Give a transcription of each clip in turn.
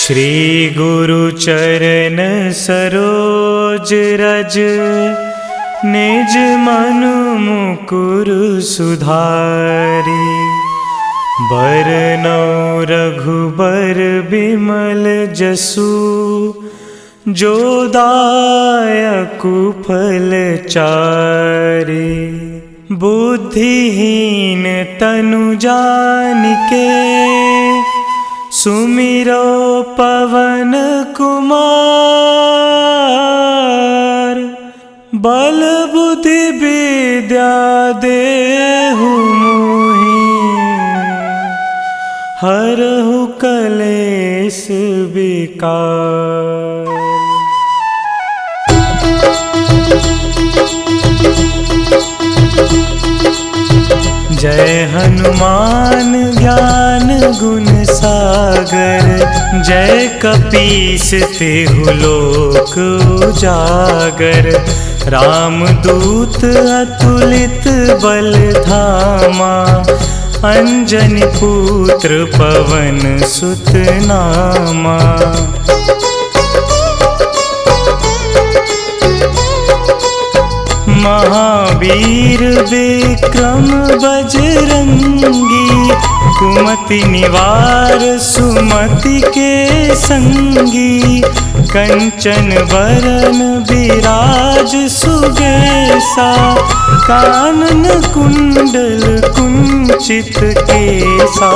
श्री गुरु चरण सरोज रज, निज मनु मुकुर सुधारी। बरनौ रघुबर बिमल जसु, जो दायकु फल चारि। बुद्धिहीन तनु जानिके, सुमिरो पवन कुमार। बल बुद्धि विद्या देहु मोहि, हरहु कलेश विकार। जय हनुमान ज्ञान गुण सागर, जय कपीस तिहु लोक उजागर। रामदूत अतुलित बल धामा, अंजनी पुत्र पवन सुत नामा। महावीर विक्रम बजरंगी, कुमति निवार सुमति के संगी। कंचन वरन विराज सुबेसा, कानन कुंडल कुंचित केसा।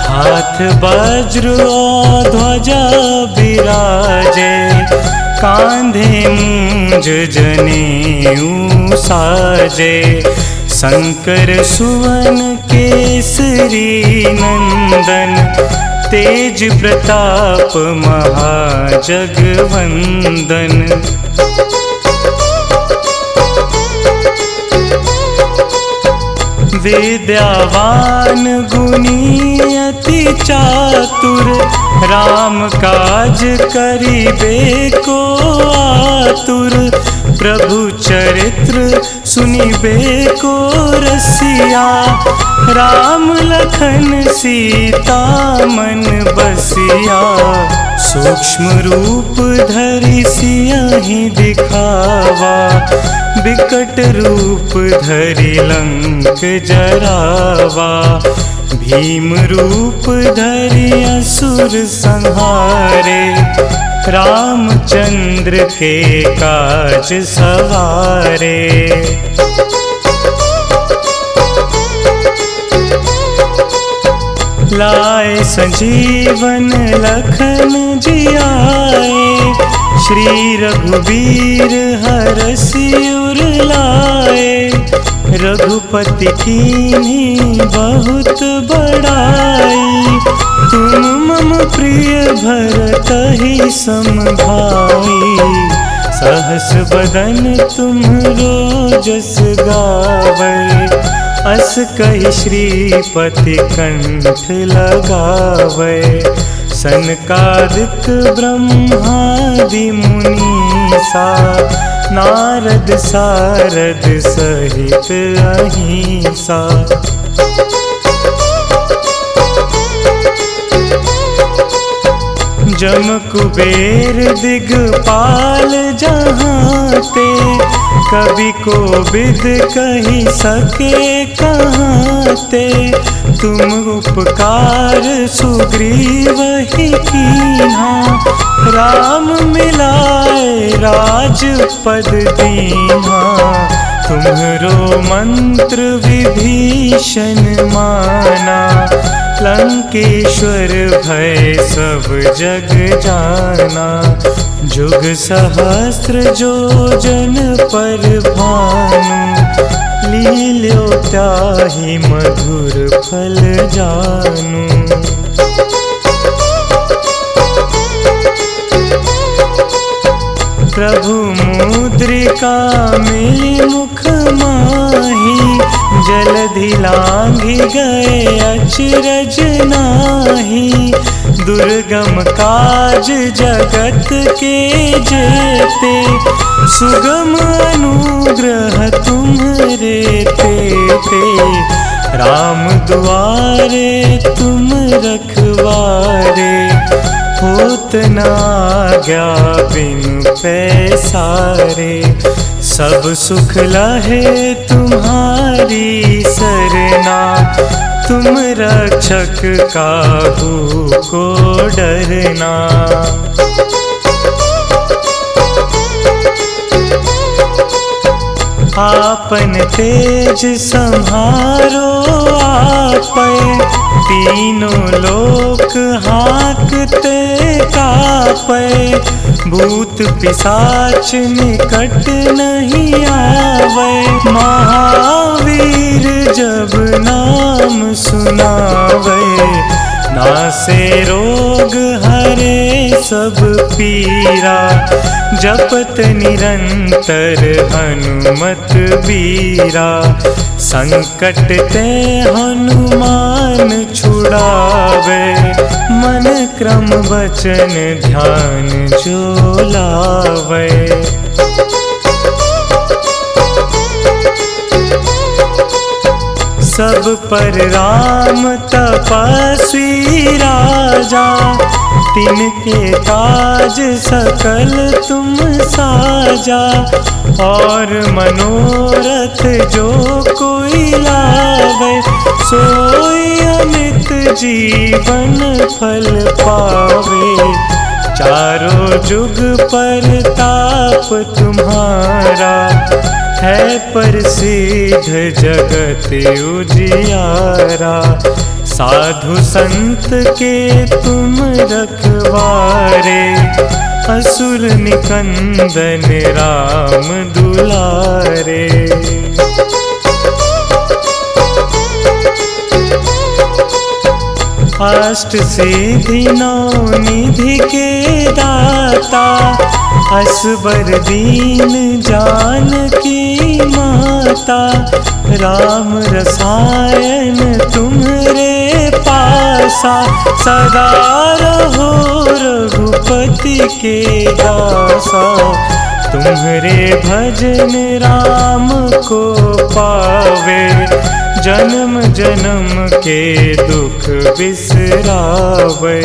हाथ वज्र और ध्वजा विराजे, कांधे मूंज जनेऊ साजे। शंकर सुवन केसरी नंदन, तेज प्रताप महाजगवंदन। विद्यावान गुणी अति चातुर, राम काज करिबे को आतुर। प्रभु चरित्र सुनिबे को रसिया, राम लखन सीता मन बसिया। सूक्ष्म रूप धरि सियहि दिखावा, बिकट रूप धरि लंक जरावा। भीम रूप धरि असुर संहारे, रामचंद्र के काज सवारे। लाए संजीवन लखन जियाए, श्री रघुवीर हरषि उर लाए। रघुपति कीन्ही बहुत बड़ाई, तुम मम प्रिय भरतहि सम भाई। सहस बदन तुम्हरो जस गावै, अस कहि श्रीपति कंठ लगावै। सनकादिक ब्रह्मादि मुनीसा, नारद सारद सहित अहिंसा। जम कुबेर दिगपाल जहांते, कवि कोविद कहि सके कहाते। तुम उपकार सुग्रीवहि कीन्हा, राम मिलाए राजपद दीन्हा। तुम्हरो मंत्र विभीषण माना, लंकेश्वर भय सब जग जाना। जुग सहस्त्र जो जन पर भानु, लील्यो ताहि मधुर फल जानू। प्रभु मुद्रिका मिली मुख माही, जलधि लांघि गए अचरज नाही। दुर्गम काज जगत के जेते, सुगम अनुग्रह तुम्हरे तेते। राम दुआरे तुम रखवारे, होत न आज्ञा बिनु पैसारे। सब सुख लहे तुम्हारी सरना, तुम रक्षक काहू को डरना। आपन तेज संहारो आपै, तीनों लोक हाँकते कापै। भूत पिशाच निकट नहीं आवे, महावीर जब नाम सुनावे। नासे रोग हरे सब पीरा, जपत निरंतर हनुमत बीरा। संकट ते हनुमान छुड़ावे, मन क्रम वचन ध्यान जो लावे। सब पर राम तपस्वी राजा, तिनके काज सकल तुम साजा। और मनोरथ जो कोई लावे, सोई अमित जीवन फल पावे। चारों जुग परताप तुम्हारा, है प्रसिद्ध जगत उजियारा। साधु संत के तुम रखवारे, असुर निकंदन राम दुलारे। अष्ट सिद्धि नौ निधि के दाता, असबर दीन जानकी माता। राम रसायन तुम्हरे पासा, सदा रहो रघुपति के दासा। तुम्हरे भजन राम को पावे, जन्म जन्म के दुख बिसरावे।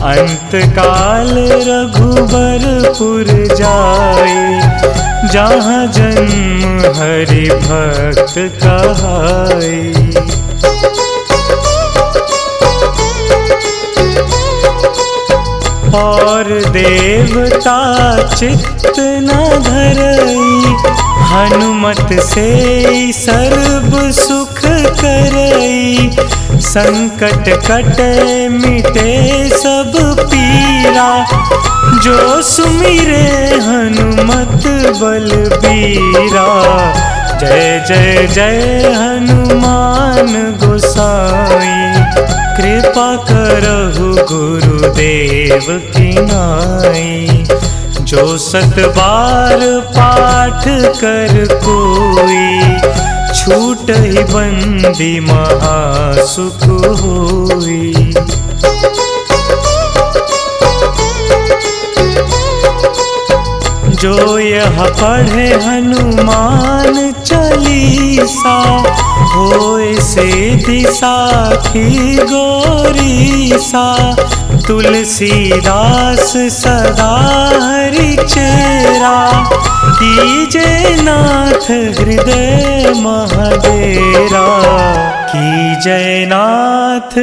अंत काल रघुबरपुर जाई, जहाँ जन्म हरि भक्त कहाई। और देवता चित्त न धरई, हनुमत से सर्व सुख करई। संकट कटे मिटे सब पीरा, जो सुमिरे हनुमत बलबीरा। जय जय जय हनुमान गोसाई, कृपा करहु गुरुदेव की नाई। जो सत बार पाठ कर कोई, छूट ही बंदी महासुख होई। जो यह पढ़े हनुमान चालीसा, होए सिद्धि साखी गौरीसा। तुलसीदास सदा हरि चेरा, कीजे नाथ हृदय महडेरा। कीजे नाथ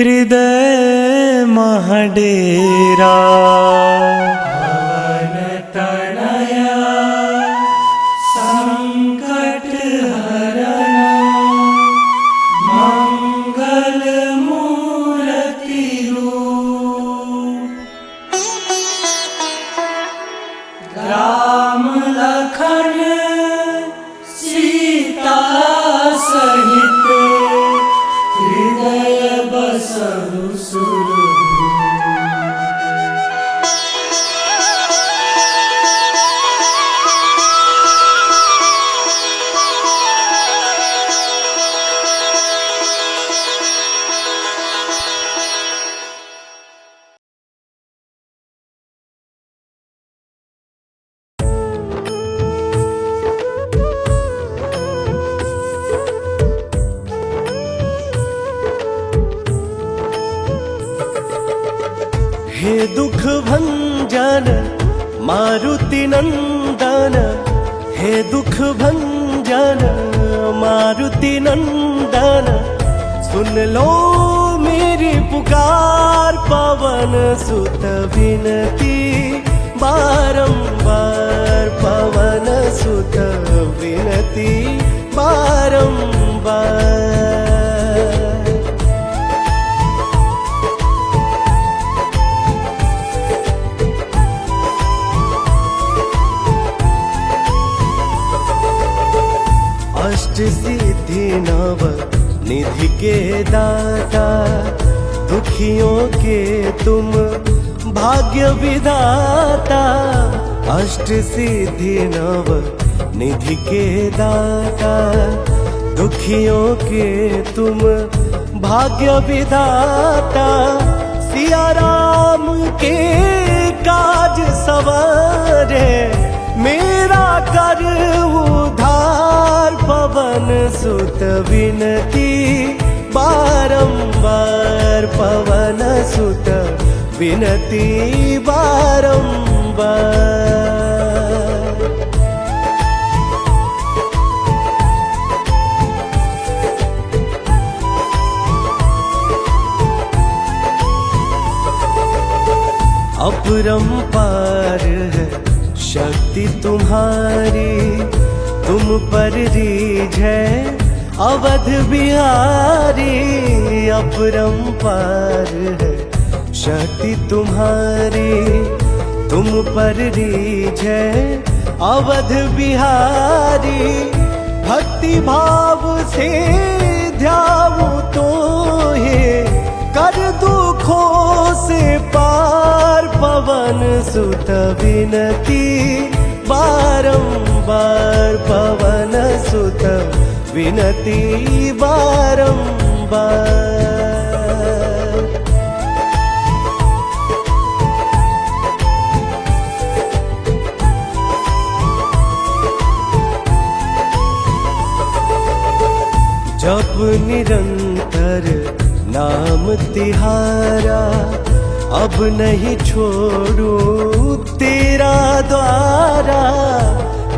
हृदय महडेरा। राम लखन सीता सहित, हृदय बसहु सुरभूप। हे दुख भंजन मारुति नंदन, हे दुख भंजन मारुति नंदन, सुन लो मेरी पुकार पवन सुत विनती बारंबार, पवन सुत विनती बारंबार। अष्ट सिद्धि नव निधि के दाता, दुखियों के तुम भाग्य विधाता। अष्ट सिद्धि नव निधि के दाता, दुखियों के तुम भाग्य विधाता। सिया राम के काज सवारे, मेरा कर उधार पवन सुत विनती बारंबार, पवन सुत विनती बारंबार। अपरंपार है शक्ति तुम्हारी, तुम पर रीझ है अवध बिहारी। अपरंपार है शक्ति तुम्हारी, तुम पर रीझ है अवध बिहारी। भक्ति भाव से ध्याऊं तो हे, कर दुखों से पार पवन सुत विनती बारंबार, पवन सुत विनती बारंबार। जप निरंतर नाम तिहारा, अब नहीं छोड़ू तेरा द्वारा।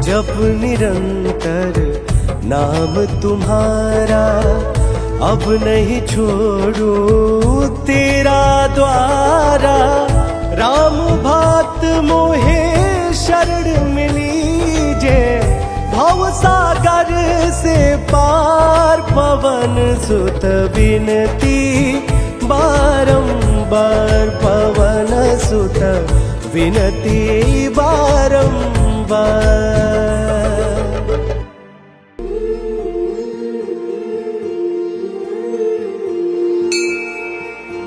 जप निरंतर नाम तुम्हारा, अब नहीं छोड़ू तेरा द्वारा। राम भक्त मोहे शरण मिलीजे, भव सागर से पार पवन सुत विनती बारंबार, पवन सुत विनती बारंबार।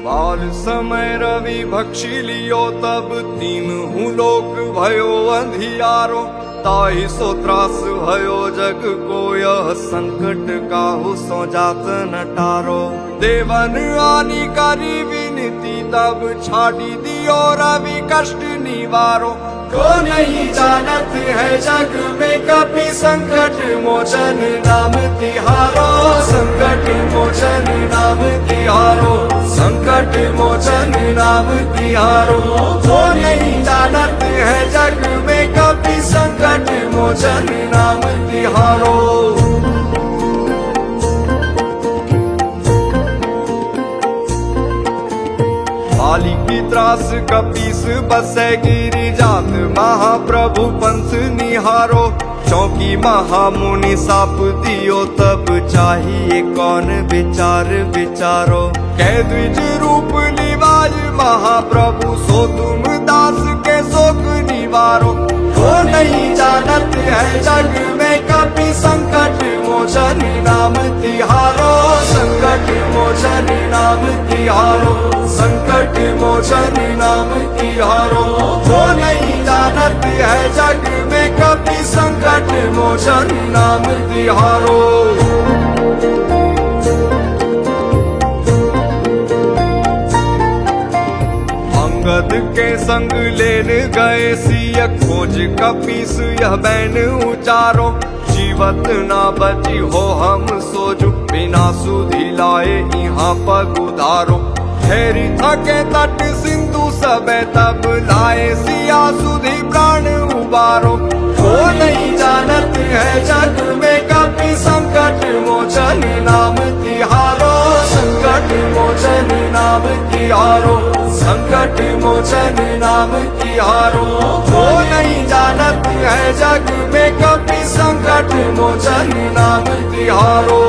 बाल समय रवि भक्षी लियो, तब तीनहु लोक भयो अंधियारो। ताहि सो त्रास भयो जग को, यह संकट काहू सो जात न टारो। देवन आनी करी विनती, तब छाड़ी दियो रवि कष्ट निवारो। को नहीं जानत है जग में कपि, संकट मोचन नाम तिहारो। संकट मोचन नाम तिहारो, संकट मोचन नाम तिहारो। को नहीं जानत है जग में कपि, संकट मोचन नाम तिहारो। बाली की त्रास कपीस बसे गिरी जात, महाप्रभु पंथ निहारो। चौकी महामुनि साप दियो, तब चाहिए कौन विचार विचारो। कह द्विज रूप निवाज महाप्रभु, सो तुम दास के शोक निवारो। को नहीं जानत है जग में कपि, संकट मोचन नाम तिहारो। संकट मोचन नाम तिहारो, संकट मोचन नाम तिहारो। को नहीं जानत है जग में कपि, संकट मोचन नाम तिहारो। अंगद के संग लेन गए सिय, खोज कपीस यह बैन उचारो। जीवत ना बची हो हम सोजु, बिना सुधि लाए यहाँ पग उधारो। ठहरी थके तट सिंधु सबे तब लाए सिया सुधी प्राण उबारो। वो नहीं जानत है जग में कभी संकट मोचन नाम तिहारो, संकट मोचन नाम तिहारो, संकट मोचन नाम तिहारो। वो नहीं जानत है जग में कभी संकट मोचन नाम तिहारो।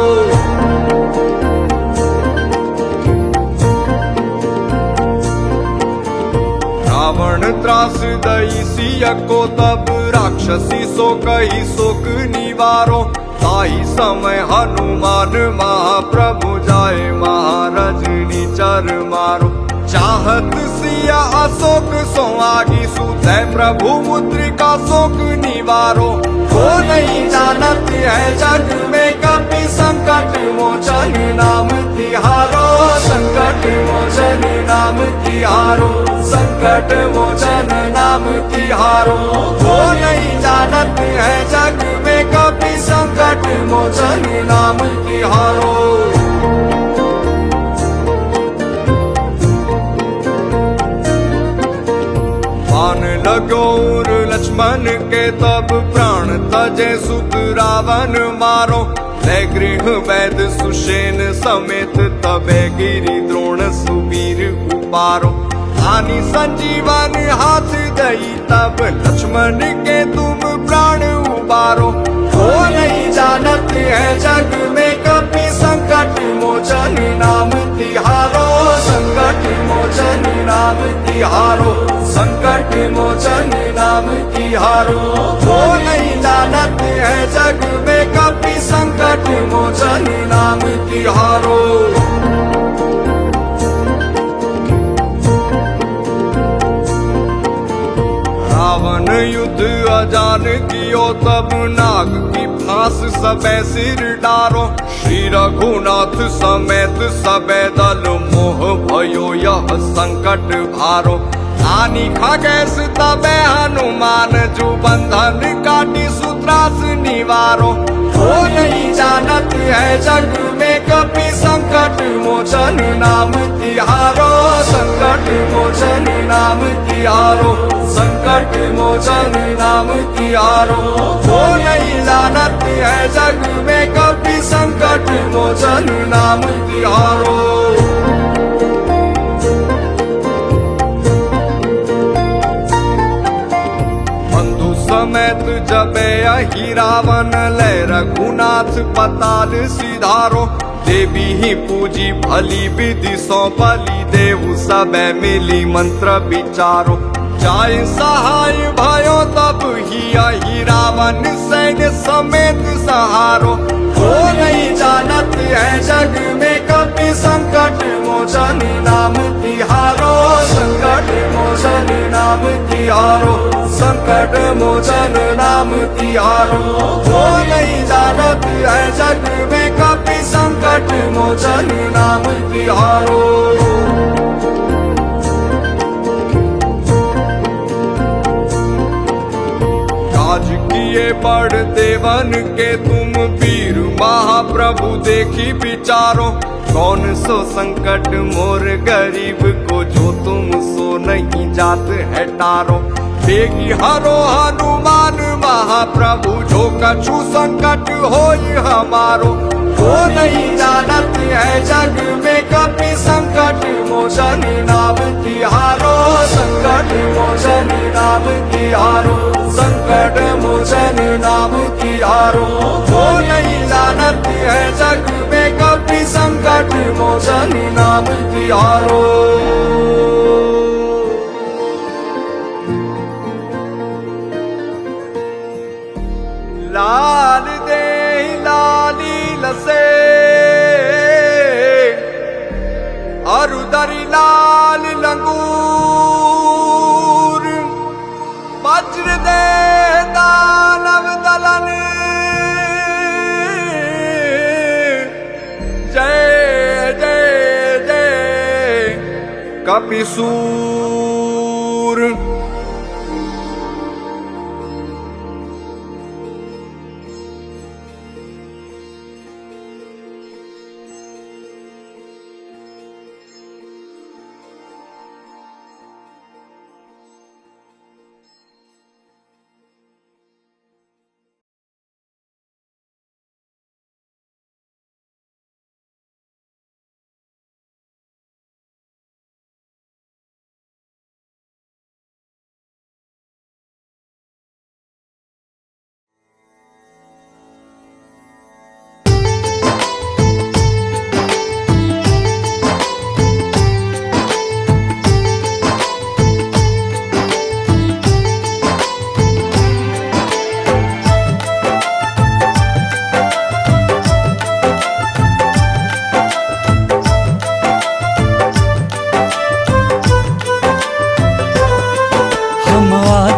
रावण त्रास दई सिया को तब राक्षसी सो कही शोक निवारो। ताई समय हनुमान महाप्रभु जाए महारजनी चर मारो। चाहत सिया अशोक सो आगी सुते प्रभु मुद्रिका शोक निवारो। वो नहीं जानत है जग में कभी संकट मोचन नाम तिहारो, संकट मोचन नाम तिहारो, संकट मोचन नाम तिहारो। वो नहीं जानत है जग में कभी संकट मोचन नाम तिहारो। बाण लगोर लक्ष्मण के तब प्राण तजे सुत रावण मारो। ले गृह वैद सुषेण समेत तबे गिरि द्रोण सुवीर उपारो। आनी संजीवन हाथ दई तब लक्ष्मण के तुम प्राण उबारो। वो नहीं जानत है जग में कभी संकट मोचन नाम तिहारो, संकट मोचन नाम तिहारो, संकट मोचन नाम तिहारो। वो नहीं जानत है जग में कभी संकट मोचन नाम तिहारो। रावण युद्ध अजान कियो तब नाग की फांस सबे सिर डारो। श्री रघुनाथ समेत सबे दल मोह भयो यह संकट भारो। आनी खगेश तबे हनुमान जू बंधन काटी सूत्रास निवारो। वो नहीं जानत है जग में कभी संकट मोचन नाम तिहारो, संकट मोचन नाम तिहारो, संकट मोचन नाम तिहारो। वो नहीं जानत है जग में कभी संकट मोचन नाम तिहारो। समेत जबे अहि रावण ले रघुनाथ पताल सिधारो। देवी ही पूजी भली विधि सौ बलि देहु सबे मिली मंत्र विचारो। जाय सहाय भयो तब ही अहि रावण सैन्य समेत सहारो। वो नहीं जानत है जग में कभी संकट मोचन नाम तिहारो, संकट मोचन नाम तिहारो, संकट मोचन नाम तिहारो। वो नहीं जानत है जग में कभी संकट मोचन नाम तिहारो। काज किए बड़ देवन के तुम वीर महाप्रभु देखी विचारो। कौन सो संकट मोर गरीब को जो तुम सो नहीं जात है टारो। बेगी हरो हनुमान महाप्रभु जो कछु संकट होई हमारो। वो नहीं जानत है जग में कभी संकट मोचन नाम तिहारो, संकट मोचन नाम तिहारो, संकट मोचन नाम तिहारो। वो नहीं जानत है जग में कभी संकट मोचन नाम तिहारो। लाल दे लाली लसे अरुदरी लाल लंगूर। वज्र दे दानव दलन जय जय जय कपिसूर।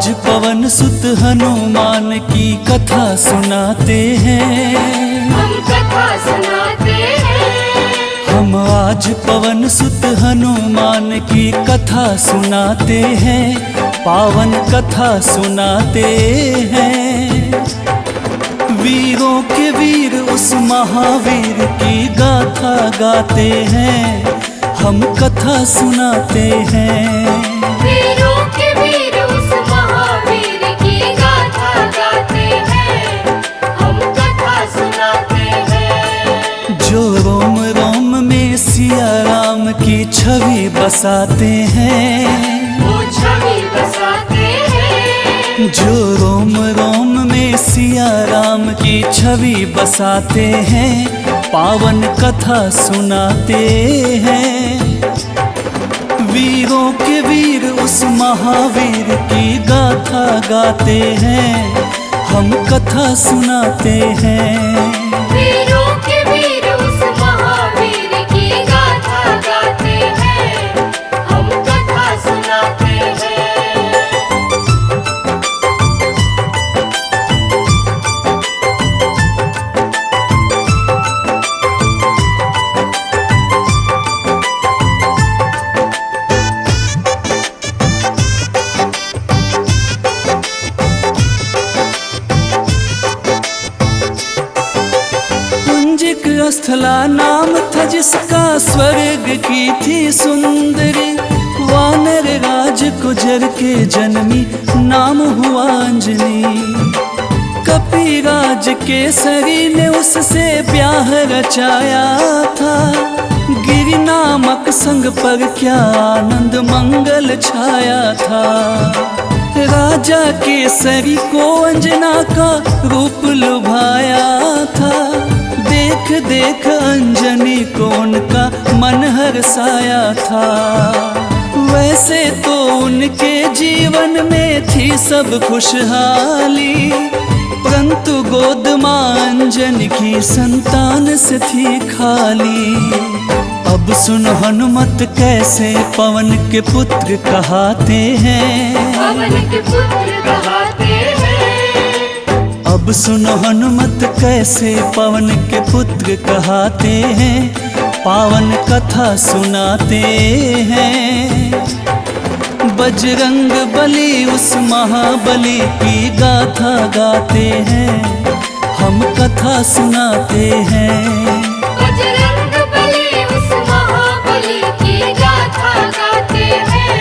आज पवन सुत हनुमान की कथा सुनाते हैं। हम कथा सुनाते हैं। हम आज पवन सुत हनुमान की कथा सुनाते हैं, पावन कथा सुनाते हैं। वीरों के वीर उस महावीर की गाथा गाते हैं, हम कथा सुनाते हैं। वीरों के वीर उस महावीर की गाथा गाते हैं, हम कथा सुनाते हैं। जो रोम रोम में सिया राम की छवि बसाते हैं, वो छवि बसाते हैं। जो रोम रोम में सिया राम की छवि बसाते हैं, पावन कथा सुनाते हैं। वीरों के वीर उस महावीर की गाथा गाते हैं, हम कथा सुनाते हैं। वीरों के वीर उस महावीर की गाथा गाते हैं, हम कथा सुनाते हैं। स्थला नाम था जिसका, स्वर्ग की थी सुंदरी। वानर राज गुजर के जन्मी, नाम हुआ अंजनी। कपिराज केसरी ने उससे ब्याह रचाया था, गिरि नामक संग पर क्या आनंद मंगल छाया था। राजा केसरी को अंजना का रूप लुभाया था, देख देख अंजनी को उनका मन हर्षाया था। वैसे तो उनके जीवन में थी सब खुशहाली, परंतु गोद मां अंजनी की संतान से थी खाली। अब सुन हनुमत कैसे पवन के पुत्र कहाते हैं, पवन के पुत्र कहाते हैं। अब सुनो हनुमत कैसे पवन के पुत्र कहाते हैं, पावन कथा सुनाते हैं। बजरंग बली उस महाबली की गाथा गाते हैं, हम कथा सुनाते हैं। बजरंग बली उस महाबली की गाथा गाते हैं,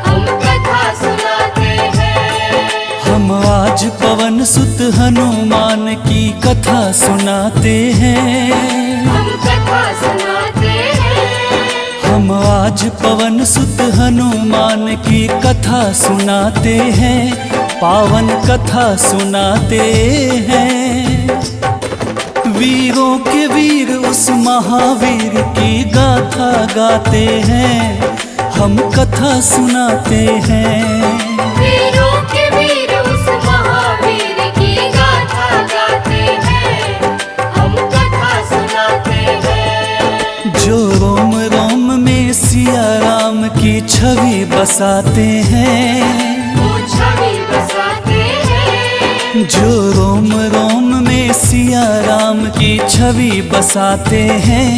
हम कथा सुनाते हैं। हम आज पवन सुत हनुमान की कथा सुनाते हैं। हम कथा सुनाते हैं। हम आज पवन सुत हनुमान की कथा सुनाते हैं, पावन कथा सुनाते हैं। वीरों के वीर उस महावीर की गाथा गाते हैं, हम कथा सुनाते हैं। वीरों के वीर उस महावीर की गाथा गाते हैं, हम कथा सुनाते हैं। जो रोम रोम में सिया राम की छवि बसाते हैं, वो छवि बसाते हैं। जो रोम रोम में सिया राम की छवि बसाते हैं,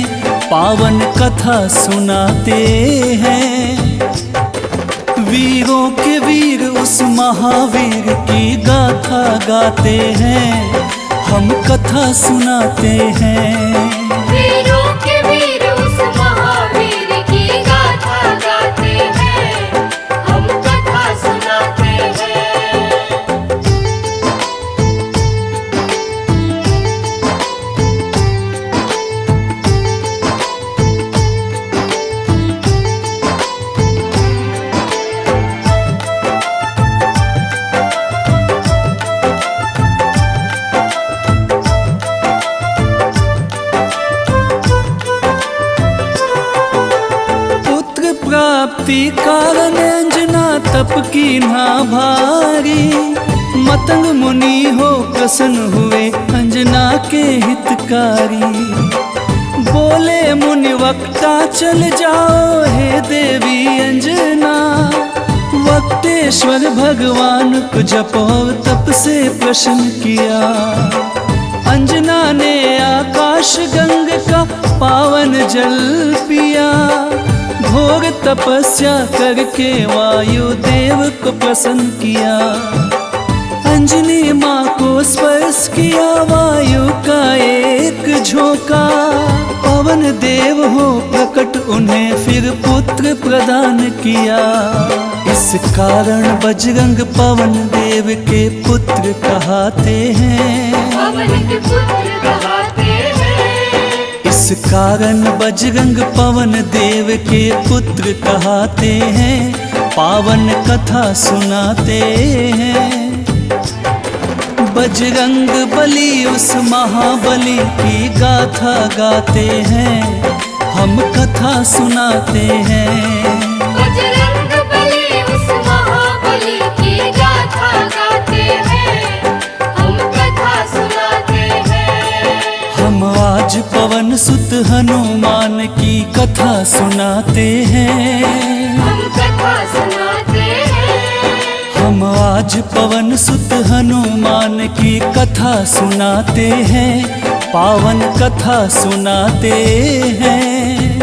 पावन कथा सुनाते हैं। वीरों के वीर उस महावीर की गाथा गाते हैं, हम कथा सुनाते हैं। वीरों के वीर उस महावीर की गाथा गाते हैं, हम कथा सुनाते हैं। प्राप्ति कारण अंजना तप की ना भारी। मतंग मुनि हो प्रसन्न हुए अंजना के हितकारी। बोले मुनि वक्ता चल जाओ हे देवी अंजना, वक्तेश्वर ईश्वर भगवान को जप और तप से प्रसन्न किया। अंजना ने आकाश गंग का पावन जल पिया। घोर तपस्या करके वायु देव को प्रसन्न किया। अंजनी माँ को स्पर्श किया वायु का एक झोंका। पवन देव हो प्रकट उन्हें फिर पुत्र प्रदान किया। इस कारण बजरंग पवन देव के पुत्र कहते हैं। पवन के पुत्र कहते हैं। इस कारण बजरंग पवन देव के पुत्र कहते हैं। पावन कथा सुनाते हैं। बजरंग बली उस महाबली की गाथा गाते हैं। हम कथा सुनाते हैं। बजरंग बली उस महाबली की गाथा गाते हैं। हम कथा सुनाते हैं। हम आज पवन सुत हनुमान की कथा सुनाते हैं। हम कथा सुनाते हैं। हम आज पवन सुत हनुमान की कथा सुनाते हैं। पावन कथा सुनाते हैं।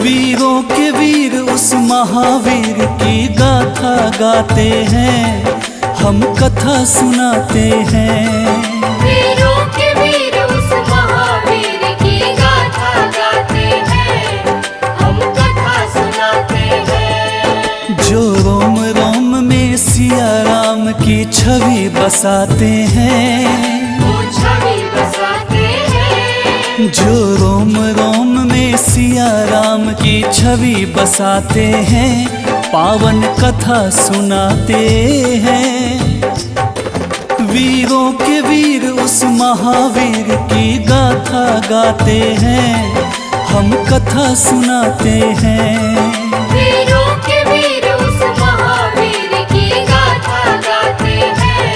वीरों के वीर उस महावीर की गाथा गाते हैं। हम कथा सुनाते हैं। वीरों के वीर उस महावीर की गाथा गाते हैं। हम कथा सुनाते हैं। जो रोम रोम में सिया राम की छवि बसाते हैं। वो छवि बसाते हैं। जो रोम रोम में सिया राम की छवि बसाते हैं। पावन कथा सुनाते हैं। वीरों के वीर उस महावीर की गाथा गाते हैं। हम कथा सुनाते हैं। वीरों के वीर उस महावीर की गाथा गाते हैं।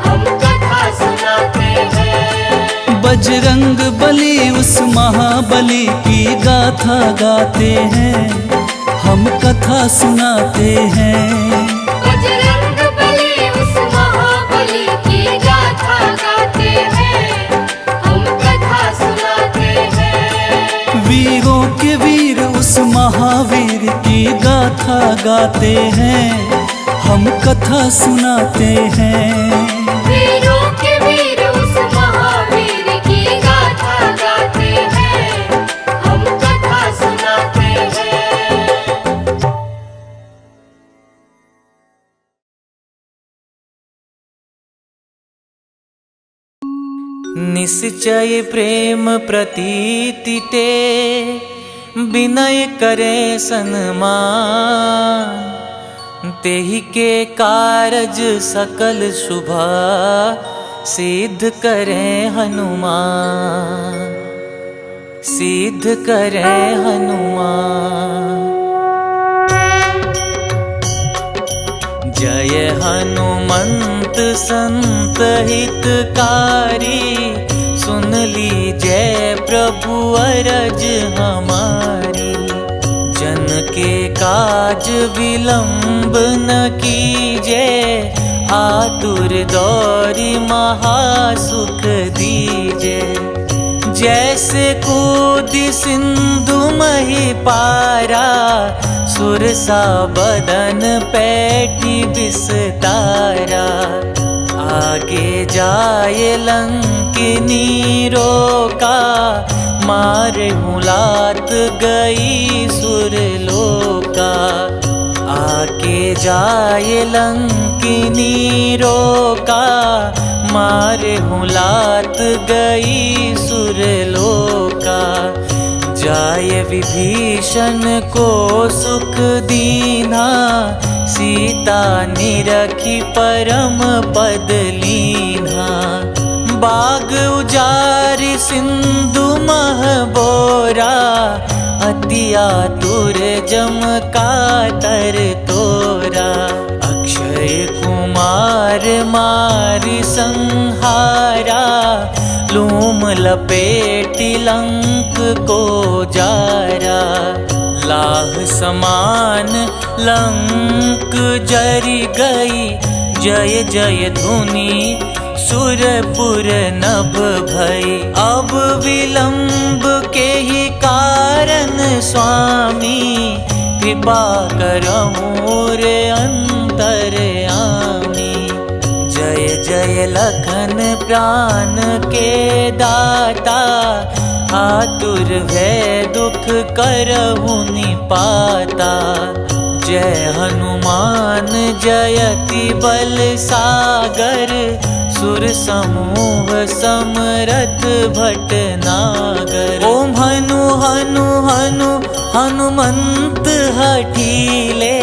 हम कथा सुनाते हैं। बजरंग बली उस महाबली की गाथा गाते हैं। हम कथा सुनाते हैं। बजरंग बली उस महाबली की गाथा गाते हैं। हम कथा सुनाते हैं। वीरों के वीर उस महावीर की गाथा गाते हैं। हम कथा सुनाते हैं। वीरों के वीर उस महावीर की गाथा गाते हैं। हम कथा सुनाते हैं। निश्चय प्रेम प्रतीति ते विनय करे सन्मान। तेहि के कारज सकल शुभ सिद्ध करे हनुमान। सिद्ध करे हनुमान। जय हनुमंत संत हितकारी। सुन लीजय प्रभु अरज हमारी। जन के काज विलंब न कीजे। आतुर दौरी महासुख दीजे। जैसे कूदी सिंधु मही पारा। सुरसा बदन पैठी विस्तारा। आगे जाए लंकिनी रोका। मारे मुलात गई सुरलोका। आगे जाए लंकिनी रोका। मारे मुलात गई सुरलोका। जाय विभीषण को सुख दीना। सीता निरखी परम पद लीना। बाग उजारि सिंधु मह बोरा। अति आतुर जम कातर तोरा। अक्षय कुमार मारि संहारा। लूम लपेटि लंक को जारा। लाह समान लंक जरी गई, जय जय धुनि सुरपुर नभ भई। अब विलंब के ही कारण स्वामी, कृपा करहु रे अंतरयामी। जय जय लखन प्राण के दाता, आतुर भय दुख करहु निपाता। जय हनुमान जयति बल सागर, सुर समूह समरथ भटनागर। ओम हनु हनु हनु हनुमंत हठीले,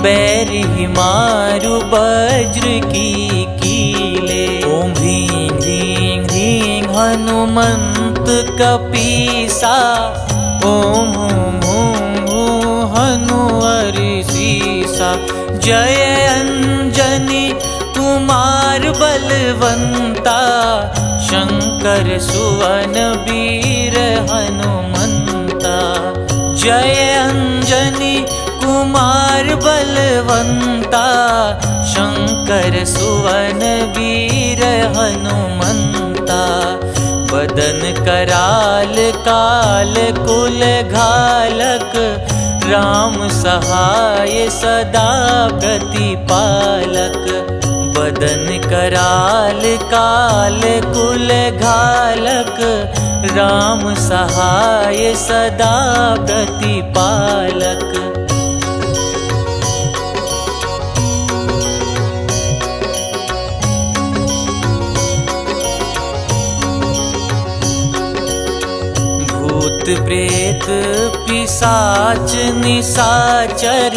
बैरि मारु वज्र की कीले। ओम ह्रीं ह्रीं ह्रीं हनुमंत कपीसा, ओम हूं हूं हूं हनु हरिसीसा। जय अंजनी कुमार बलवंता, शंकर सुवन वीर हनुमंता। जय अंजनी कुमार बलवंता, शंकर सुवन वीर हनुमंता। बदन कराल काल कुल घालक, राम सहाय सदा प्रतिपालक। बदन कराल काल कुल घालक, राम सहाय सदा प्रतिपालक। भूत प्रेत पिशाच निशाचर,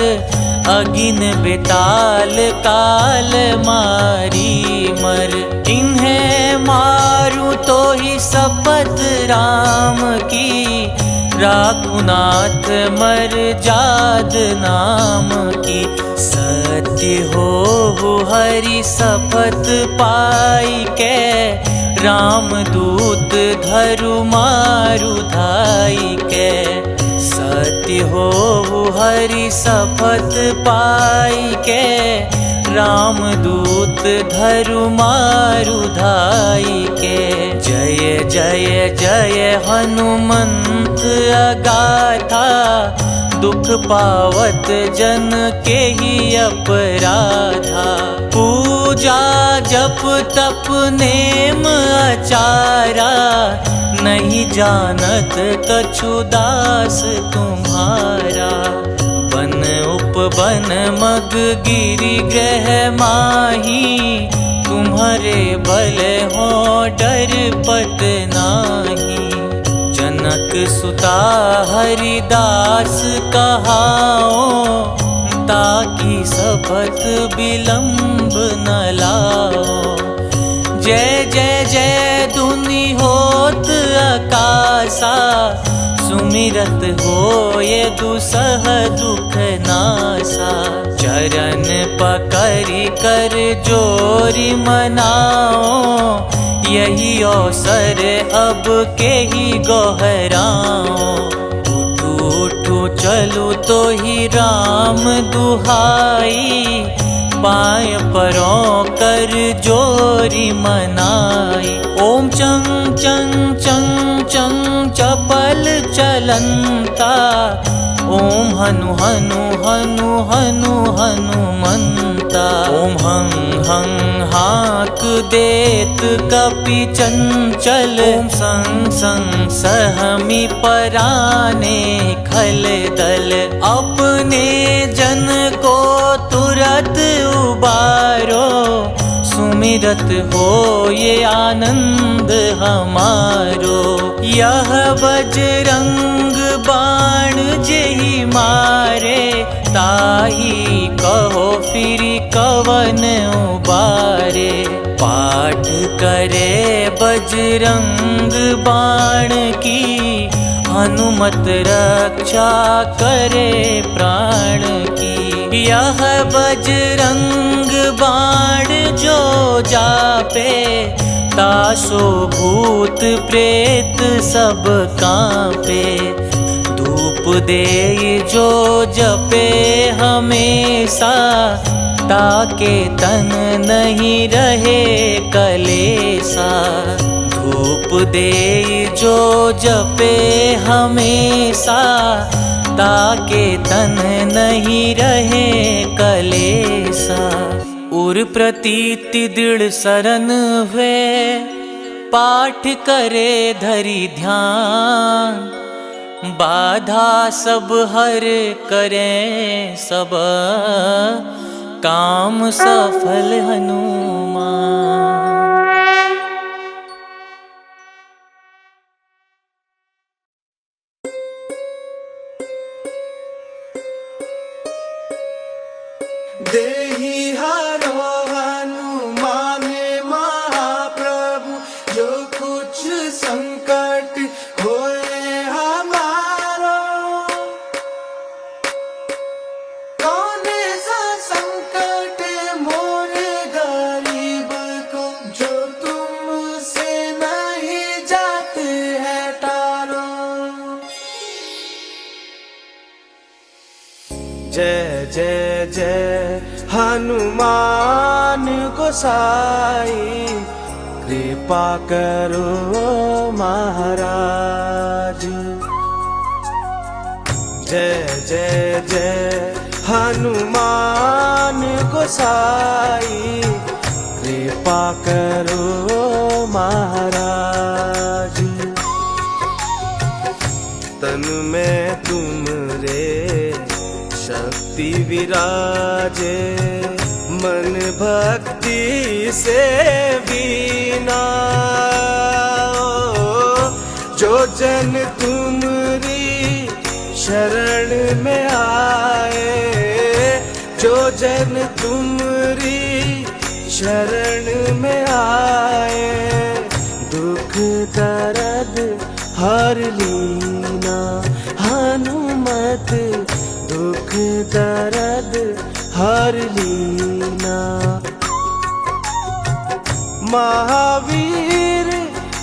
अगिन बेताल काल मारी मर। इन्हें मारू तो ही शपथ राम की, राखुनाथ मर जाद नाम की। सत्य हो हरि शपथ पाई के, राम दूत धरु मारु धाई के। सत्य हो हरि शपथ पाई के, राम दूत धरु मारु धाई के। जय जय जय हनुमंत अगाथा, दुख पावत जन के ही अपराधा। पूजा जप तप नेम आचारा, नहीं जानत कछु दास तुम्हारा। बन उपवन मग गिरि ग्रह माही, तुम्हारे बल हो डर पत नाही। जनक सुता हरिदास कहाओ, ताकि शपथ विलंब न लाओ। जय जय जय धुनि होत आकाशा, सुमिरत हो ये दुसह दुख नासा। चरण पकड़ि कर जोरि मनाओ, यही अवसर अब के ही गोहराओ। उठू उठू चलू तो ही राम दुहाई, पाय परों कर जोरी मनाई। ओम चंग चंग चंग चंग चपल चलंता, ओम हनु हनु हनु हनु हनुमंता। ओम हं हं हाक देत कपि चंचल, ओम संग संग सहमी पराने खल दल। अपने जन को तुरत उबारो, सुमिरत हो ये आनंद हमारो। यह बजरंग बाण जेहि मारे, ताही कहो फिर कवन उबारे। पाठ करे बजरंग बाण की, हनुमत रक्षा करे प्राण की। यह बजरंग बाण जो जापे, तासो भूत प्रेत सब कांपे। धूप दे जो जपे हमेशा, ताके तन नहीं रहे कलेसा। धूप दे जो जपे हमेशा, ताके तन नहीं रहे कलेसा। उर प्रतीति दृढ़ सरन हुए, पाठ करे धरि ध्यान। बाधा सब हर करें सब, काम सफल हनुमान। देहि हरो हनुमान महाप्रभु, जो कुछ संकट होए हमारो। कौन सा संकट मोरे गरीब को, जो तुमसे नहीं जाते है टारो। जय जय जय हनुमान गोसाई, कृपा करो महाराज। जय जय जय हनुमान गोसाई, कृपा करो महाराज। तन में तुमरे शक्ति विराजे, मन भक्ति से बीना। जो जन तुमरी शरण में आए, जो जन तुमरी शरण में आए, दुख दर्द हर लीना। हनुमत दुख दर्द हर लीना। महावीर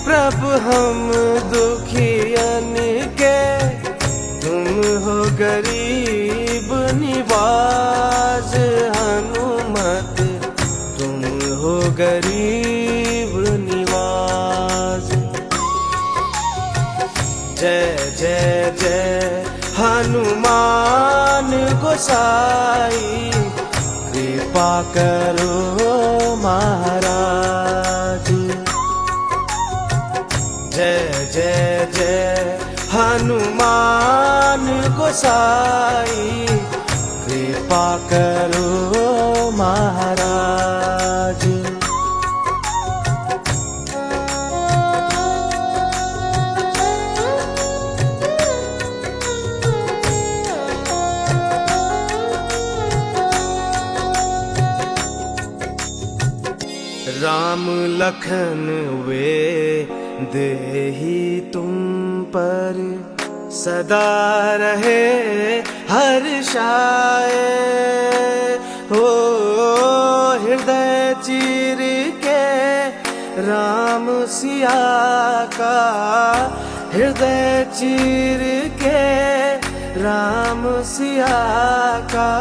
प्रभु हम दुखियन के, तुम हो गरीब निवाज। हनुमत तुम हो गरीब निवाज। जय जय जय हनुमान गोसाई, कृपा करो महाराज। जय जय जय हनुमान गोसाई, कृपा करो महाराज। राम लखन वे देहि तुम पर, सदा रहे हर्षाए। हो हृदय चीर के राम सिया का, हृदय चीर के राम सिया का,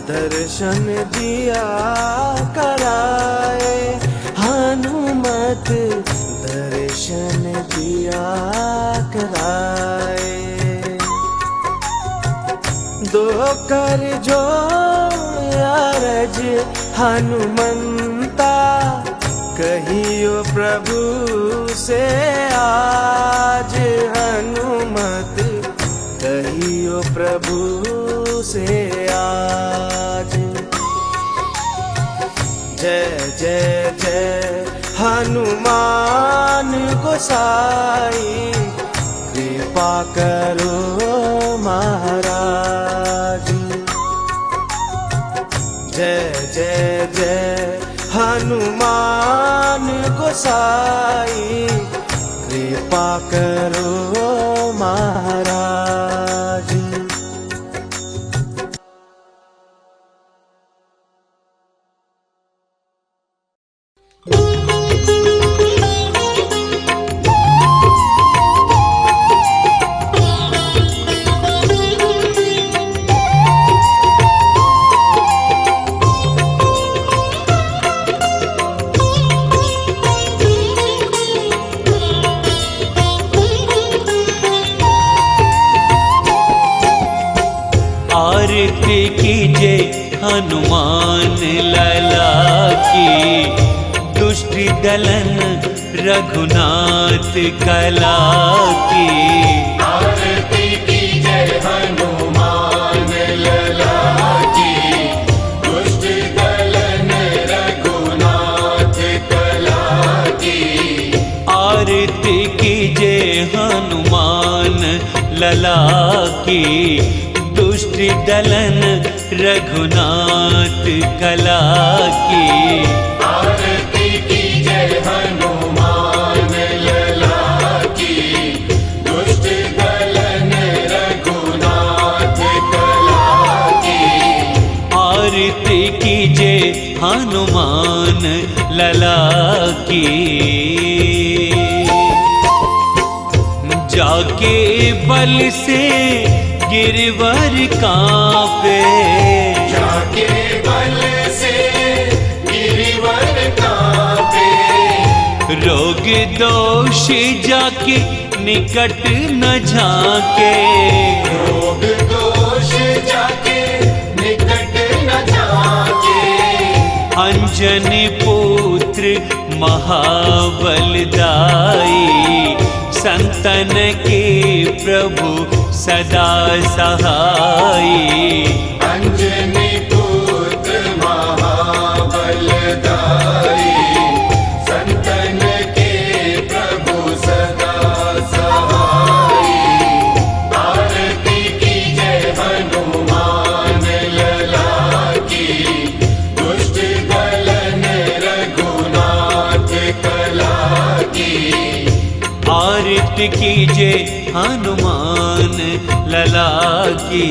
दर्शन दिया कराए। हनुमत दर्शन दिया कराए। दो कर जो अरज हनुमंता, कहियो प्रभु से आज। हनुमत कहियो प्रभु से आज। जय जय जय हनुमान गोसाई, कृपा करो महाराज। जय जय जय हनुमान गोसाई, कृपा करो महाराज। आरती कीजे हनुमान लला की, दुष्ट दलन रघुनाथ कला की। आरती कीजे हनुमान लला की, दुष्ट दलन रघुनाथ कला की। आरती कीजे हनुमान लला की, दुष्ट दलन रघुनाथ कला की। आरती कीजे हनुमान लला की, दुष्ट दलन रघुनाथ कला की। आरती कीजे हनुमान लला की। जाके बल से गिरवर कांपे, जाके बल से गिरवर कांपे। रोग दोष जाके निकट न झाके, रोग दोष जाके निकट न झाके। अंजनी पुत्र महाबलदाई, संतन के प्रभु सदा सहाई। अंजनी पुत्र महाबलदाई, संतन के प्रभु सदा सहाई। आरती कीजे हनुमान लला की, दुष्ट दलन रघुनाथ कला की। आरती कीजे हनुमान लला की।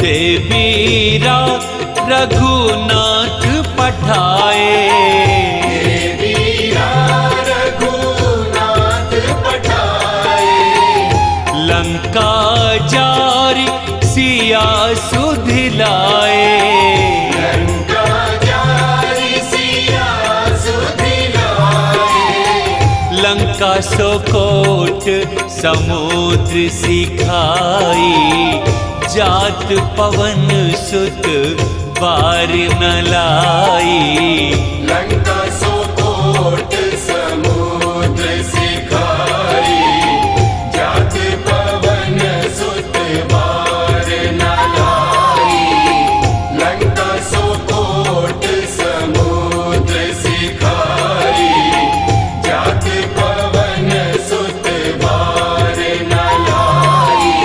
देवीरा रघुनाथ पठाए, देवीरा रघुनाथ पठाए। लंका जारी सिया सुधिलाए, लंका जारी सिया सुधिलाए। लंका सोकोट समुद्र सिखाई, जात पवन सुत बार न लाई। लंका सोकोट समुद्र सिखाई, जात पवन सुत बार न लाई। लंका सोकोट समुद्र सिखाई, जात पवन सुत बार न लाई।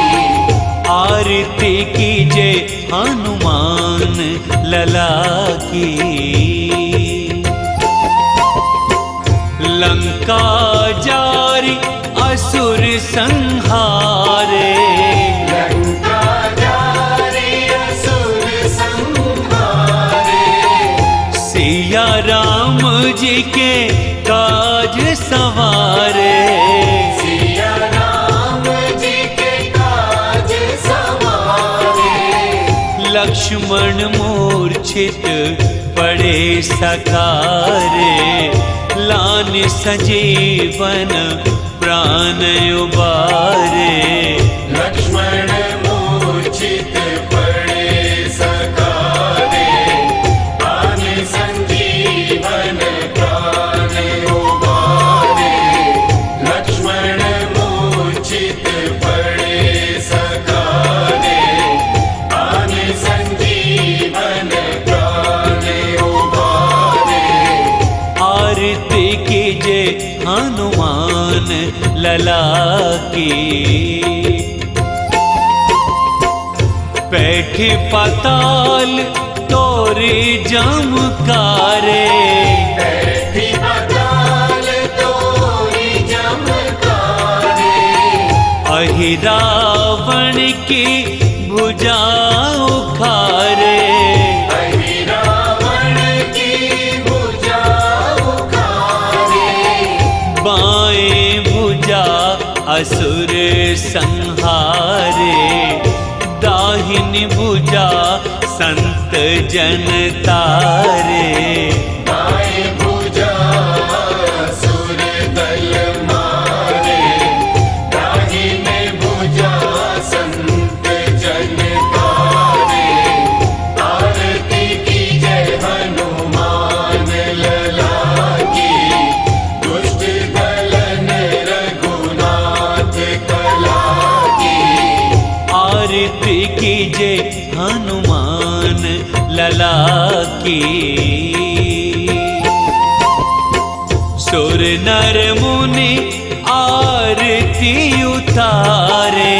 आरती कीजे हनुमान लला की। लंका जारी असुर संहारे, लंका जारी असुर संहारे। सिया राम जी के काज सवारे, सिया राम जी के काज सवारे। लक्ष्मण मूर्छित पड़े सकारे, लान संजीवन प्राण उबारे। लक्ष्मण मूर्छित पड़े सकारे, प्राण संजीवन प्राण उबारे। लक्ष्मण मूर्छित पड़े सकारे, प्राण संजीवन प्राण उबारे। आरती कीजे हनुमान लला की। बैठे पाताल तोरे जमकारे, बैठी पाताल तोरी जमकारे। अहि रावण की भुजा उखारे, अहि रावण की भुजा उखारे। बाएं भुजा असुर संहारे, दाहिनी भुजा संत जन तारे। दाएं भुजा असुर दल मारे, दाहिने भुजा कीजे हनुमान लला की। सुर नर मुनि आरती उतारे,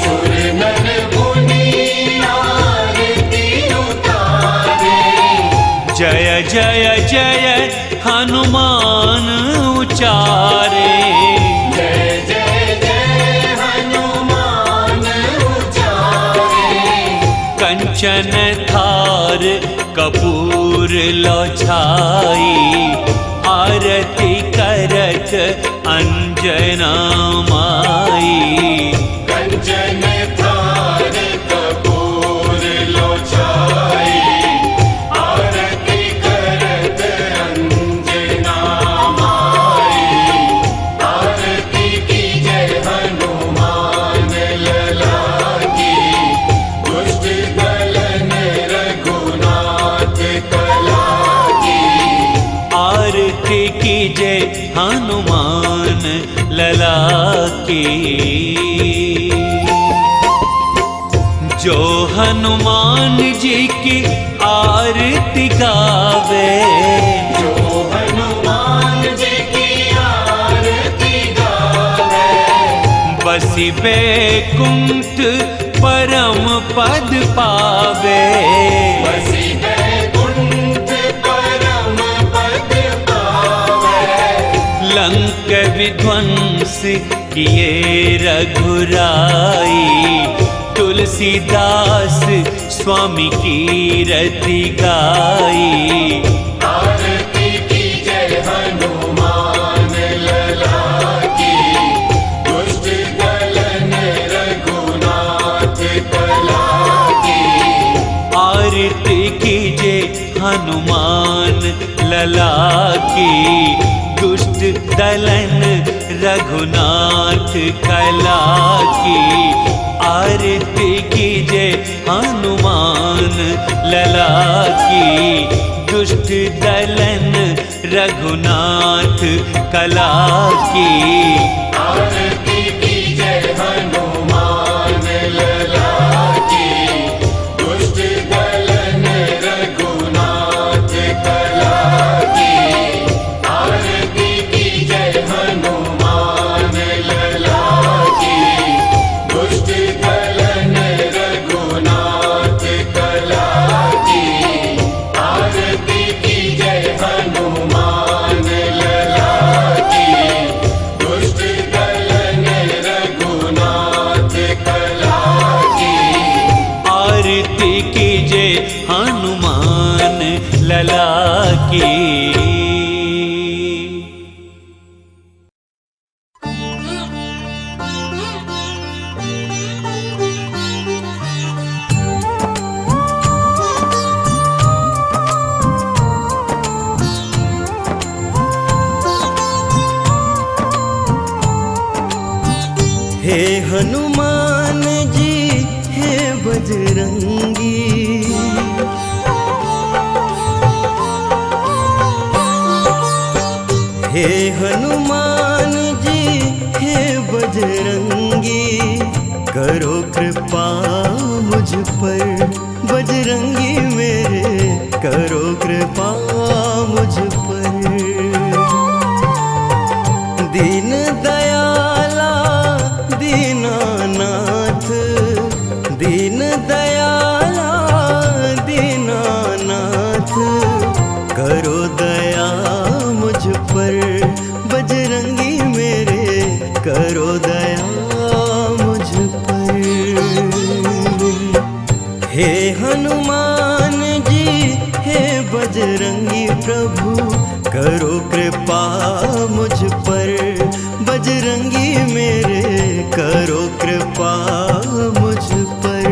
सुर नर मुनि आरती उतारे। जय जय जय हनुमान उचारे। जय जय जय हनुमान उचारे। कंचन थार कपूर लो छाई, आरती करत अंजना माई। कंचन थार कपूर लो छाई, आरती करत अंजना माई। आरती कीजे हनुमान लला की, दुष्ट दलन रघुनाथ कला की। आरती कीजे हनुमान लला की। जो हनुमान जी की आरती गावे, जो हनुमान जी की आरती गावे। बसी बैकुंठ परम पद पावे। बसी बैकुंठ परम पद पावे। लंक विध्वंस किए रघुराई, तुलसीदास स्वामी की रति गाई। आरती कीजे हनुमान लला की, दुष्ट दलन रघुनाथ कला की। आरती कीजे हनुमान लला की, दुष्ट दलन रघुनाथ कला की। आरती कीजे हनुमान लला की, दुष्ट दलन रघुनाथ कला की। आरती कीजे हनुमान लला की, दुष्ट दलन रघुनाथ कला की। आरती कीजे हनुमान लला की, दुष्ट दलन रघुनाथ कला की। आरती कीजे हनुमान लला की, दुष्ट दलन रघुनाथ कला की। आरती कीजे हनुमान लला की। हे हनुमान जी हे बजरंगी, हे हनुमान जी हे बजरंगी। करो कृपा मुझ पर बजरंगी मेरे, करो कृपा मुझ पर। दीन दयाला दीनानाथ, दीन दयाला दीनानाथ। करो दया मुझ पर बजरंगी मेरे, करो दया मुझ पर। हे हनुमान जी हे बजरंगी प्रभु, करो कृपा मुझ पर बजरंगी मेरे, करो कृपा मुझ पर।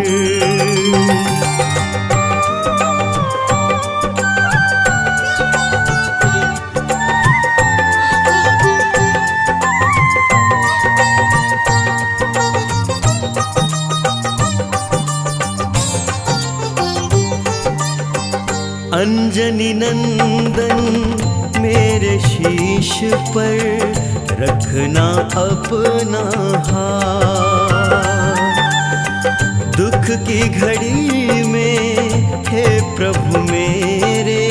अंजनी नंदन मेरे शीश पर रखना अपना हाथ, दुख की घड़ी में हे प्रभु मेरे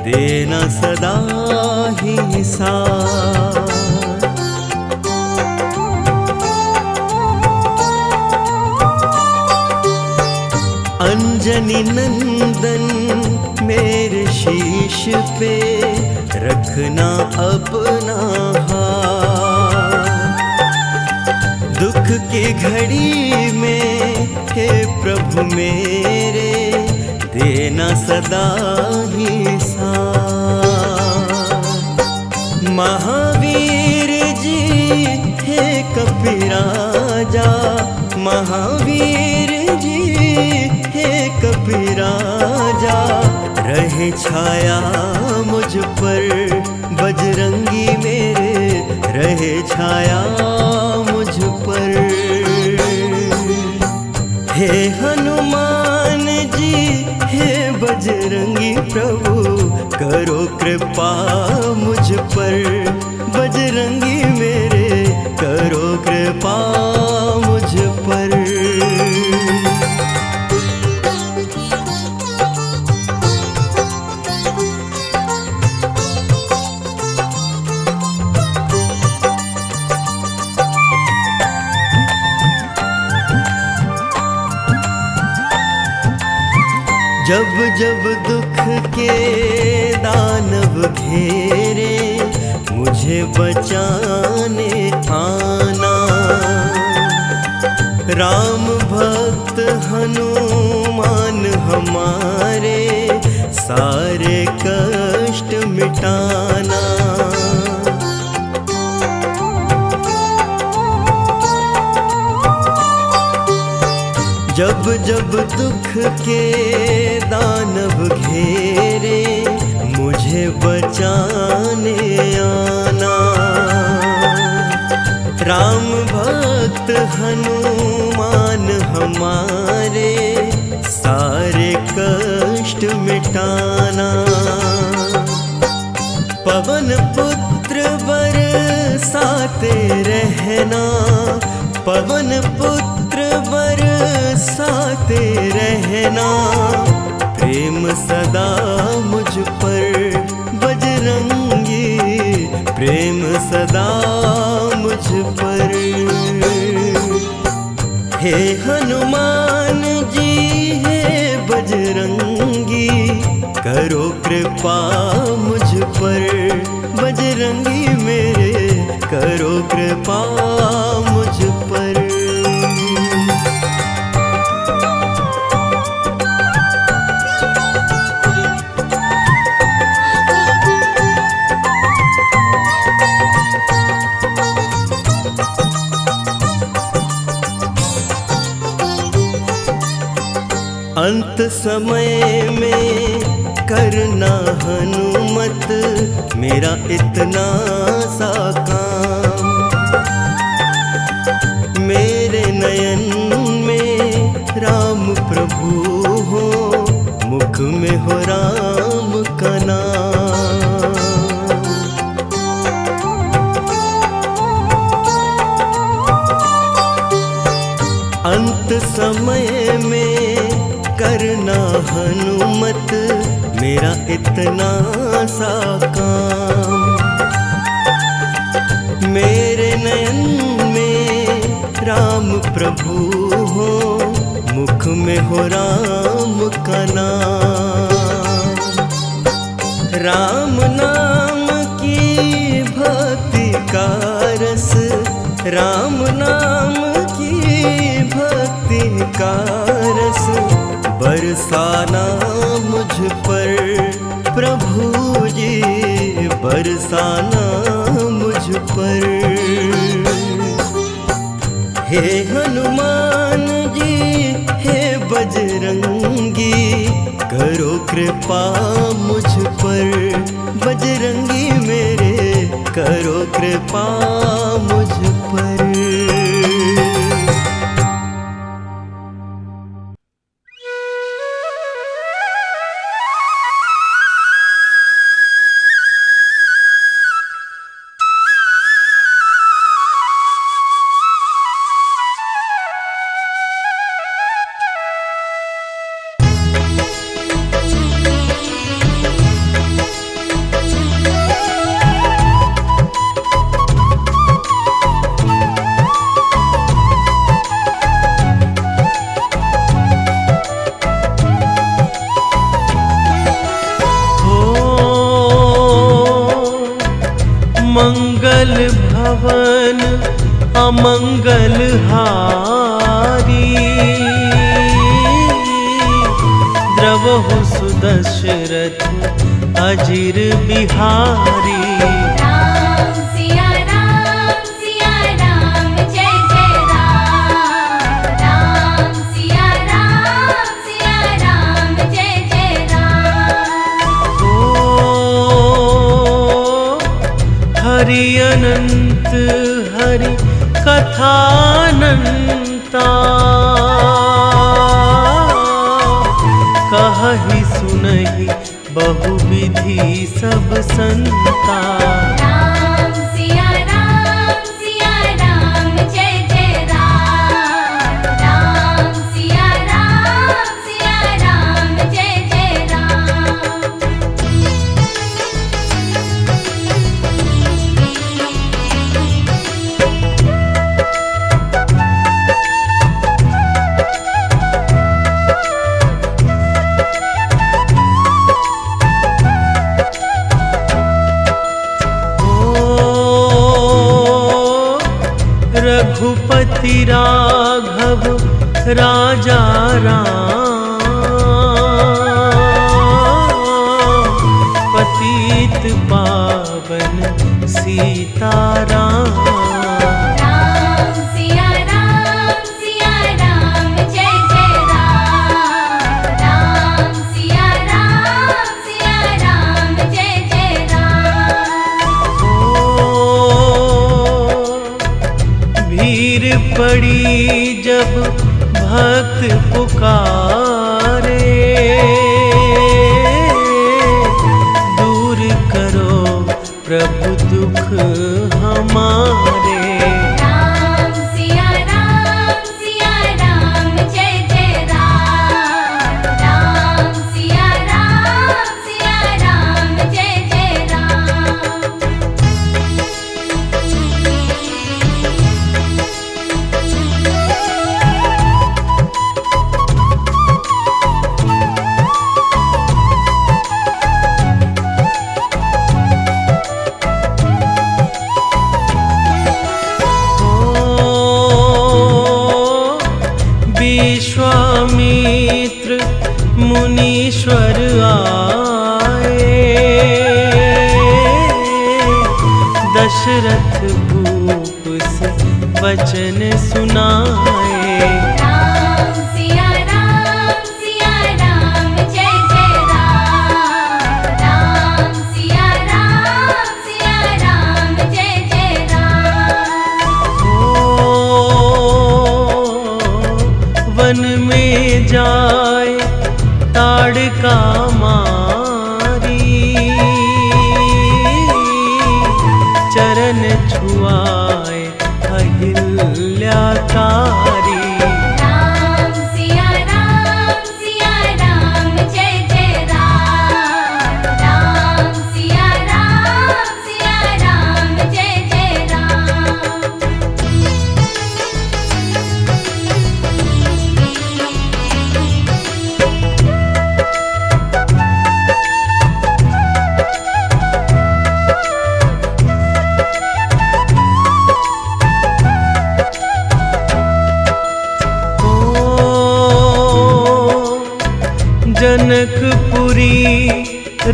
देना सदा ही साथ। अंजनी नंदन मेरे शीश पे रखना अपना हाथ। दुख की घड़ी में हे प्रभु मेरे देना सदा ही साथ। महावीर जी हे कपिराजा, महावीर जी हे कपिराजा, रहे छाया मुझ पर बजरंगी मेरे, रहे छाया मुझ पर। हे हनुमान जी हे बजरंगी प्रभु, करो कृपा मुझ पर, बजरंगी मेरे करो कृपा मुझ पर। जब जब दुख के दानव घेरे, मुझे बचाने आना। राम भक्त हनुमान हमारे, सारे कष्ट मिटाना। जब जब दुख के दानव घेरे, मुझे बचाने आना। राम भक्त हनुमान हमारे, सारे कष्ट मिटाना। पवन पुत्र बरसाते रहना, पवन पुत्र बरसाते रहना। प्रेम सदा मुझ पर बजरंगी, प्रेम सदा मुझ पर। हे हनुमान जी हे बजरंगी, करो कृपा मुझ पर, बजरंगी मेरे करो कृपा मुझ पर। अंत समय में करना हनुमत, मेरा इतना सा काम। मेरे नयन में राम प्रभु हो, मुख में हो राम का नाम। अंत समय में करना हनुमत, मेरा इतना सा काम। मेरे नयन में राम प्रभु हो, मुख में हो राम का नाम। राम नाम की भक्ति का रस, राम नाम की भक्ति का रस, बरसाना मुझ पर प्रभु जी, बरसाना मुझ पर। हे हनुमान जी हे बजरंगी, करो कृपा मुझ पर, बजरंगी मेरे करो कृपा मुझ पर। भुवन अमंगल हारी। द्रवहु सुदशरथ अजिर बिहारी। राम सिया राम जय जय राम। राम सिया राम जय जय राम। ओ हरि अनंत हरि कथानंता। कहि सुनहि बहुविधि सब संता। राम सिया राम जय जय राम। राम सिया राम जय जय राम। रघुपति राघव राजा राम। पतित पावन सीताराम। राम सिया राम जय जय राम। राम सिया राम जय जय राम। भीड़ पड़ी जब भक्त पुकारे। दूर करो प्रभु दुख हमारे। राम सिया राम जय जय राम। राम सिया राम जय जय राम। विश्वामित्र मुनीश्वर आए। दशरथ भूप से वचन सुनाए। राम सिया राम जय जय राम। राम सिया राम जय जय राम। वन में जाए ताड़का मारी। चरण छुआए अहिल्याकारी। राम सिया राम जय जय राम। राम सिया राम जय जय राम। जनकपुरी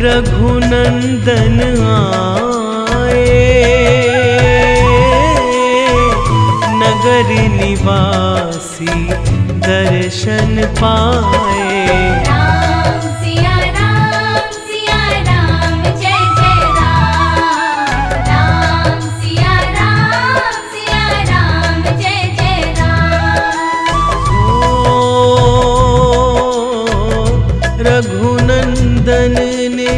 रघुनंदन आए। नगर निवासी दर्शन पाए। राम सिया राम जय जय राम। राम सिया राम जय जय राम। रघुनंदन ने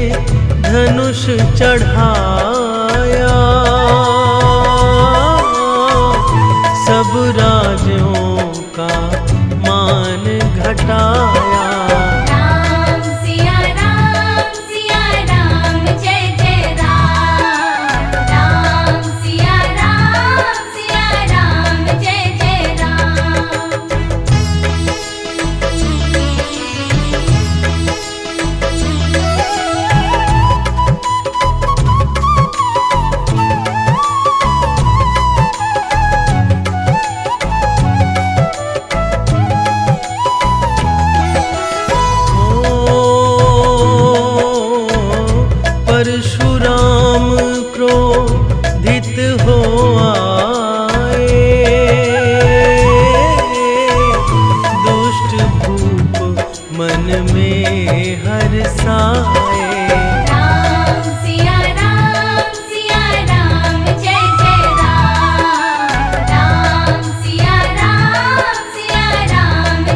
धनुष चढ़ाया। सब राजों का मान घटाया। राम सिया राम जय जय राम। राम सिया राम जय जय राम। मन में हर्षाए। राम सिया राम जय जय राम। राम सिया राम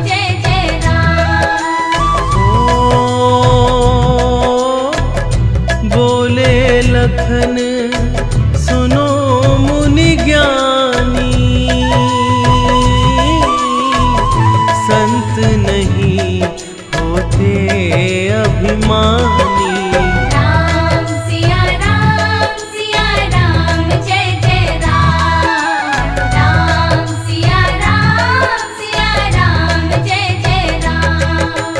जय जय राम। ओ बोले लखन सुनो मुनि ज्ञानी, संत नहीं होते अभिमानी। राम सिया राम जय जय राम। राम सिया राम जय जय राम।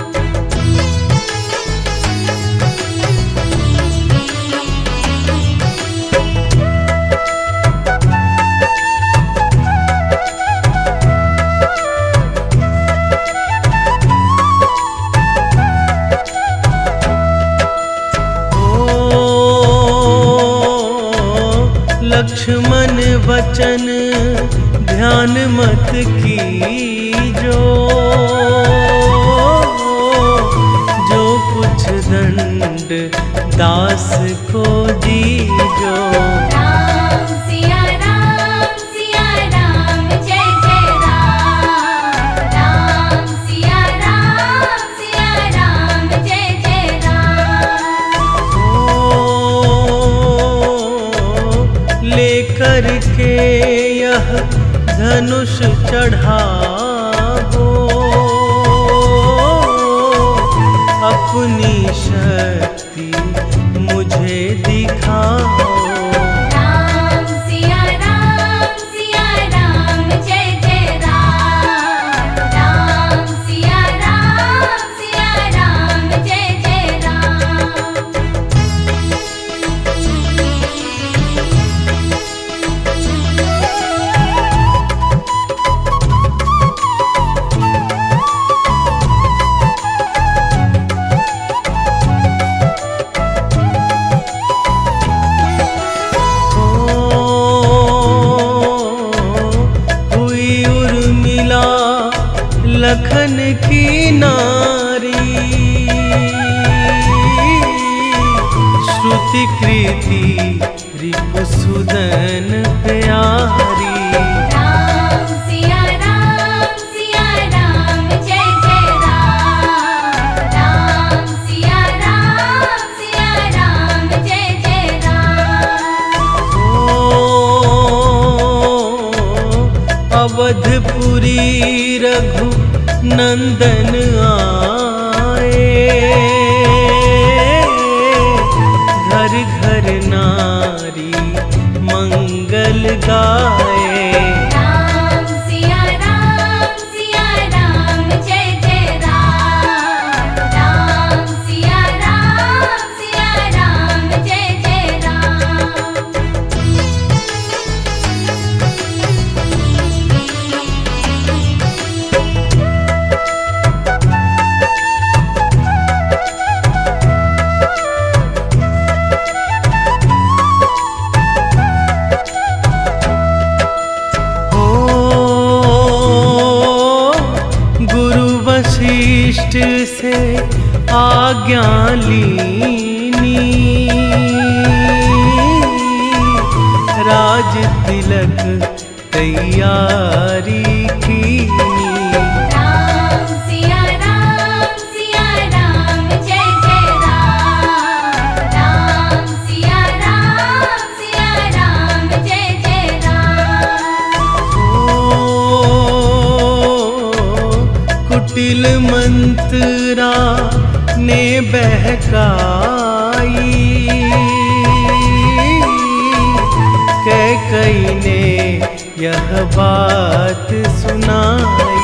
लक्ष्मण वचन ध्यान मत कीजो, जो कुछ दंड दास को दीजो। राम सिया राम जय जय राम। राम सिया राम जय जय राम। लेकर के यह धनुष चढ़ाओ, अपनी शक्ति मुझे दिखाओ। राम सिया राम जय जय राम। राम सिया राम जय जय राम। हुई उर्मिला लखन की नारी, श्रुति कृति रिपुसुदन प्यारी। राम सिया राम जय जय राम। राम सिया राम जय जय राम। अवधपुरी रघु नंदन आए, घर घर नारी मंगल गाए। राम सिया राम जय जय राम। राम सिया राम जय जय राम। वशिष्ठ से आज्ञा लीनी, राज तिलक तैयारी कीनी। राम सिया राम जय जय राम। राम सिया राम जय जय राम। कुटिल मंत्रा ने बहकाई, कैकई ने यह बात सुनाई।